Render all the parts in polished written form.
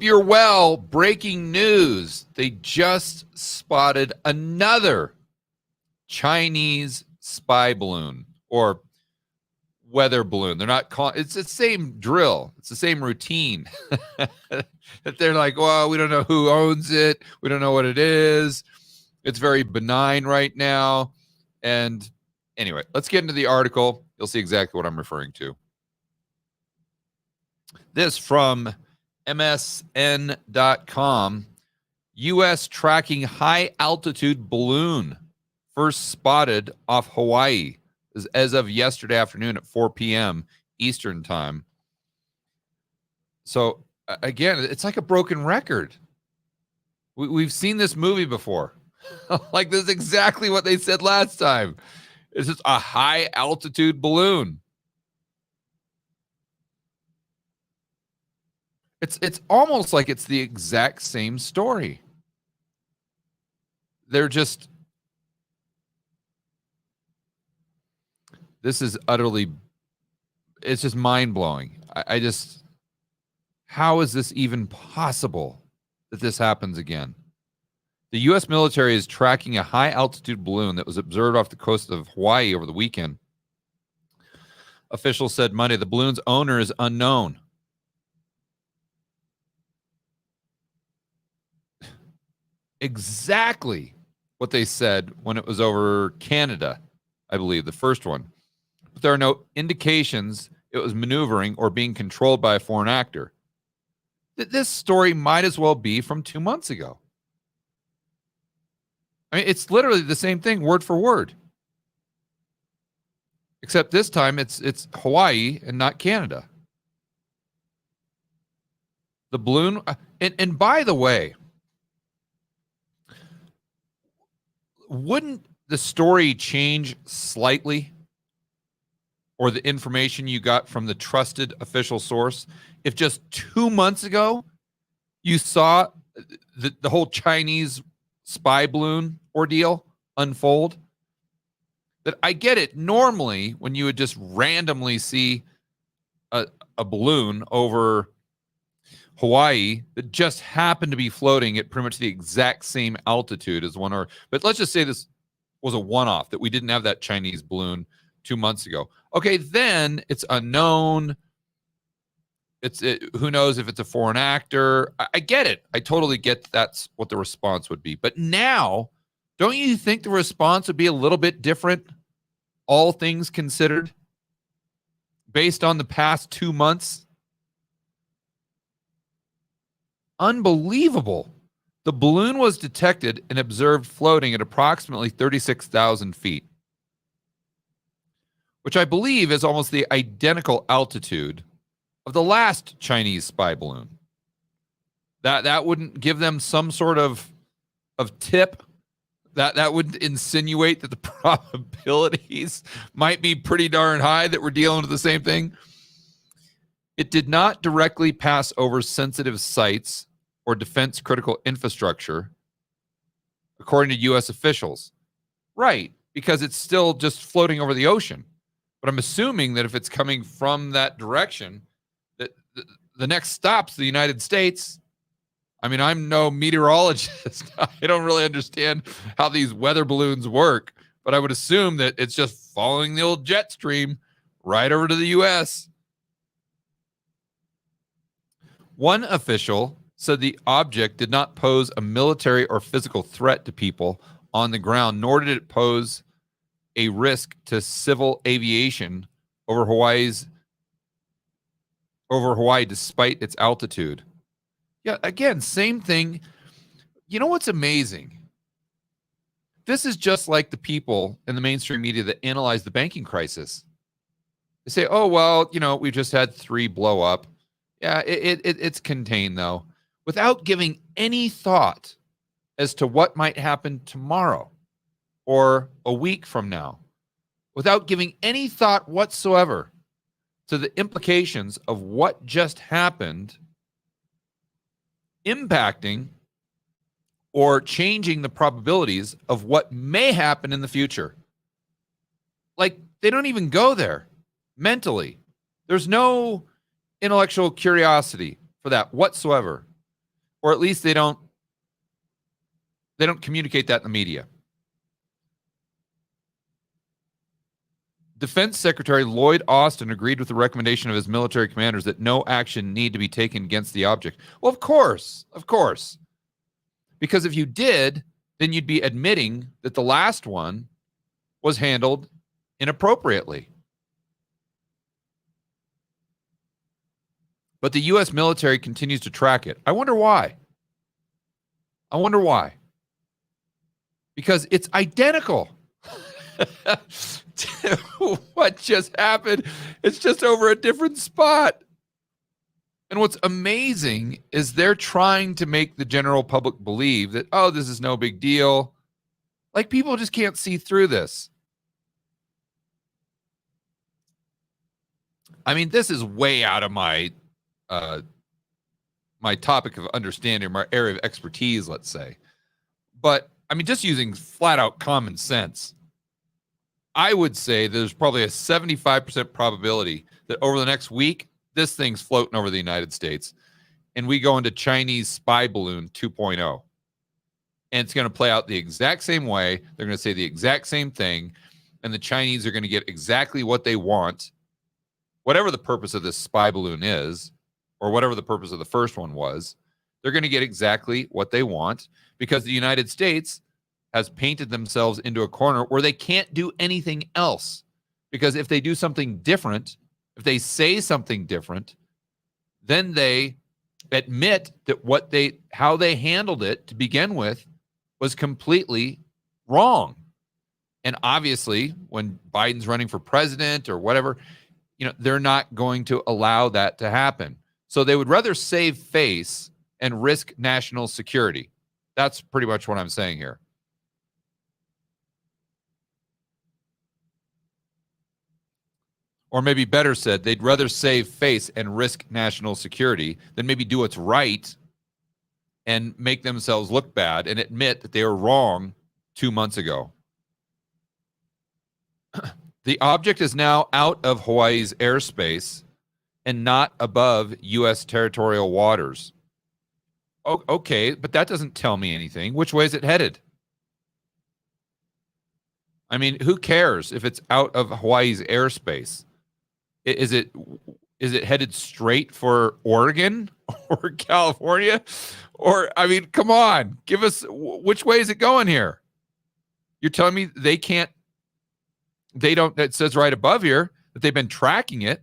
Hope you're well. Breaking news. They just spotted another Chinese spy balloon or weather balloon. They're not calling it's the same drill. It's the same routine. That they're like, well, we don't know who owns it. We don't know what it is. It's very benign right now. And anyway, let's get into the article. You'll see exactly what I'm referring to. This from MSN.com. U.S. tracking high altitude balloon first spotted off Hawaii as of yesterday afternoon at 4 p.m. Eastern time. So again, it's like a broken record. We've seen this movie before. Like, this is exactly what they said last time. It's just a high altitude balloon. It's almost like it's the exact same story. They're just, this is utterly, it's just mind-blowing. I just, how is this even possible that this happens again? The U.S. military is tracking a high-altitude balloon that was observed off the coast of Hawaii over the weekend. Officials said Monday the balloon's owner is unknown. Exactly what they said when it was over Canada, I believe, the first one. But there are no indications it was maneuvering or being controlled by a foreign actor. This story might as well be from 2 months ago. I mean, it's literally the same thing, word for word. Except this time it's Hawaii and not Canada. The balloon, and by the way, wouldn't the story change slightly, or the information you got from the trusted official source, if just 2 months ago you saw the whole Chinese spy balloon ordeal unfold? That I get it. Normally, when you would just randomly see a balloon over Hawaii that just happened to be floating at pretty much the exact same altitude as one, but let's just say this was a one-off, that we didn't have that Chinese balloon 2 months ago. Okay, then it's unknown. Who knows if it's a foreign actor. I get it. I totally get that's what the response would be. But now, don't you think the response would be a little bit different, all things considered, based on the past 2 months? Unbelievable. The balloon was detected and observed floating at approximately 36,000 feet, which I believe is almost the identical altitude of the last Chinese spy balloon. That wouldn't give them some sort of tip. That would insinuate that the probabilities might be pretty darn high that we're dealing with the same thing. It did not directly pass over sensitive sites or defense critical infrastructure, according to U.S. officials. Right, because it's still just floating over the ocean. But I'm assuming that if it's coming from that direction, that the next stop's the United States. I mean, I'm no meteorologist. I don't really understand how these weather balloons work, but I would assume that it's just following the old jet stream right over to the U.S. One official said the object did not pose a military or physical threat to people on the ground, nor did it pose a risk to civil aviation over Hawaii despite its altitude. Yeah, again, same thing. You know what's amazing? This is just like the people in the mainstream media that analyze the banking crisis. They say, oh, well, we just had 3 blow up. Yeah, it's contained, though, without giving any thought as to what might happen tomorrow or a week from now, without giving any thought whatsoever to the implications of what just happened impacting or changing the probabilities of what may happen in the future. Like, they don't even go there mentally. There's no intellectual curiosity for that whatsoever. Or at least they don't communicate that in the media. Defense Secretary Lloyd Austin agreed with the recommendation of his military commanders that no action need to be taken against the object. Well, of course. Because if you did, then you'd be admitting that the last one was handled inappropriately. But the U.S. military continues to track it. I wonder why. Because it's identical to what just happened. It's just over a different spot. And what's amazing is they're trying to make the general public believe that, oh, this is no big deal. Like, people just can't see through this. I mean, this is way out of my my topic of understanding, my area of expertise, let's say. But, I mean, just using flat out common sense, I would say there's probably a 75% probability that over the next week, this thing's floating over the United States, and we go into Chinese spy balloon 2.0. And it's going to play out the exact same way. They're going to say the exact same thing, and the Chinese are going to get exactly what they want, whatever the purpose of this spy balloon is, or whatever the purpose of the first one was. They're going to get exactly what they want because the United States has painted themselves into a corner where they can't do anything else. Because if they do something different, if they say something different, then they admit that how they handled it to begin with was completely wrong. And obviously, when Biden's running for president or whatever, they're not going to allow that to happen. So they would rather save face and risk national security. That's pretty much what I'm saying here. Or maybe better said, they'd rather save face and risk national security than maybe do what's right and make themselves look bad and admit that they were wrong 2 months ago. The object is now out of Hawaii's airspace and not above U.S. territorial waters. Oh, okay, but that doesn't tell me anything. Which way is it headed? I mean, who cares if it's out of Hawaii's airspace? Is it headed straight for Oregon or California? Or, I mean, come on, give us, which way is it going here? You're telling me it says right above here that they've been tracking it.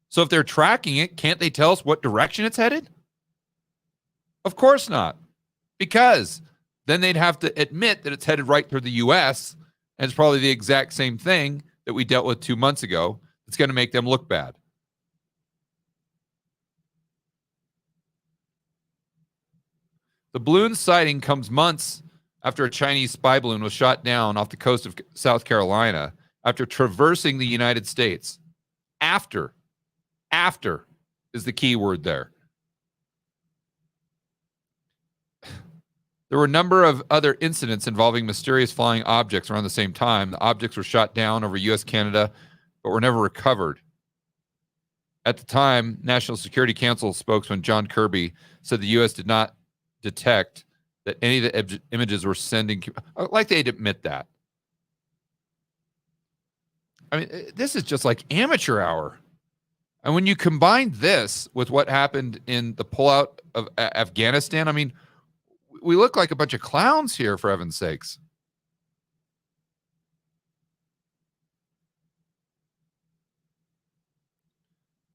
So if they're tracking it, can't they tell us what direction it's headed? Of course not. Because then they'd have to admit that it's headed right through the U.S., and it's probably the exact same thing that we dealt with 2 months ago. It's going to make them look bad. The balloon sighting comes months after a Chinese spy balloon was shot down off the coast of South Carolina after traversing the United States. After is the key word there. There were a number of other incidents involving mysterious flying objects around the same time. The objects were shot down over U.S. Canada, but were never recovered. At the time, National Security Council spokesman John Kirby said the U.S. did not detect that any of the images were sending, like they'd admit that. I mean, this is just like amateur hour. And when you combine this with what happened in the pullout of Afghanistan, I mean, we look like a bunch of clowns here, for heaven's sakes.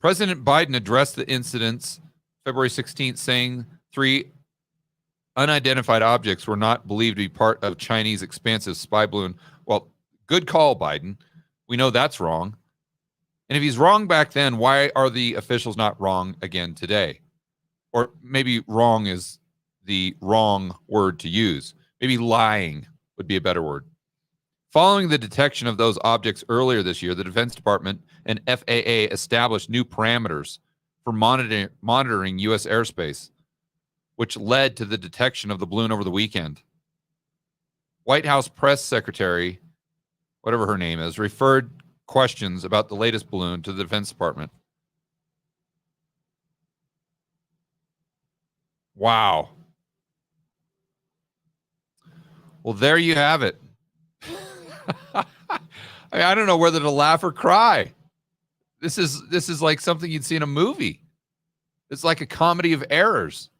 President Biden addressed the incidents February 16th, saying 3 unidentified objects were not believed to be part of Chinese expansive spy balloon. Well, good call, Biden. We know that's wrong. And if he's wrong back then, why are the officials not wrong again today? Or maybe wrong is the wrong word to use. Maybe lying would be a better word. Following the detection of those objects earlier this year, the Defense Department and FAA established new parameters for monitoring U.S. airspace, which led to the detection of the balloon over the weekend. White House press secretary, whatever her name is, referred questions about the latest balloon to the Defense Department. Wow. Well, there you have it. I don't know whether to laugh or cry. This is like something you'd see in a movie. It's like a comedy of errors.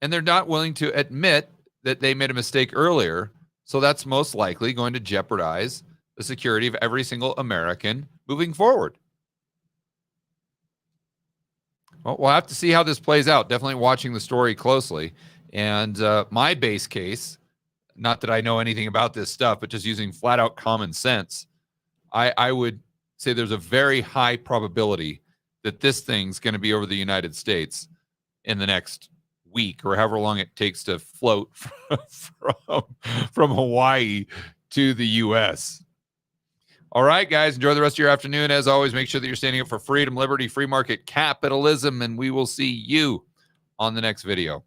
And they're not willing to admit that they made a mistake earlier. So that's most likely going to jeopardize the security of every single American moving forward. Well, we'll have to see how this plays out. Definitely watching the story closely. And my base case, not that I know anything about this stuff, but just using flat out common sense, I would say there's a very high probability that this thing's going to be over the United States in the next week or however long it takes to float from Hawaii to the U.S. All right, guys, enjoy the rest of your afternoon. As always, make sure that you're standing up for freedom, liberty, free market capitalism, and we will see you on the next video.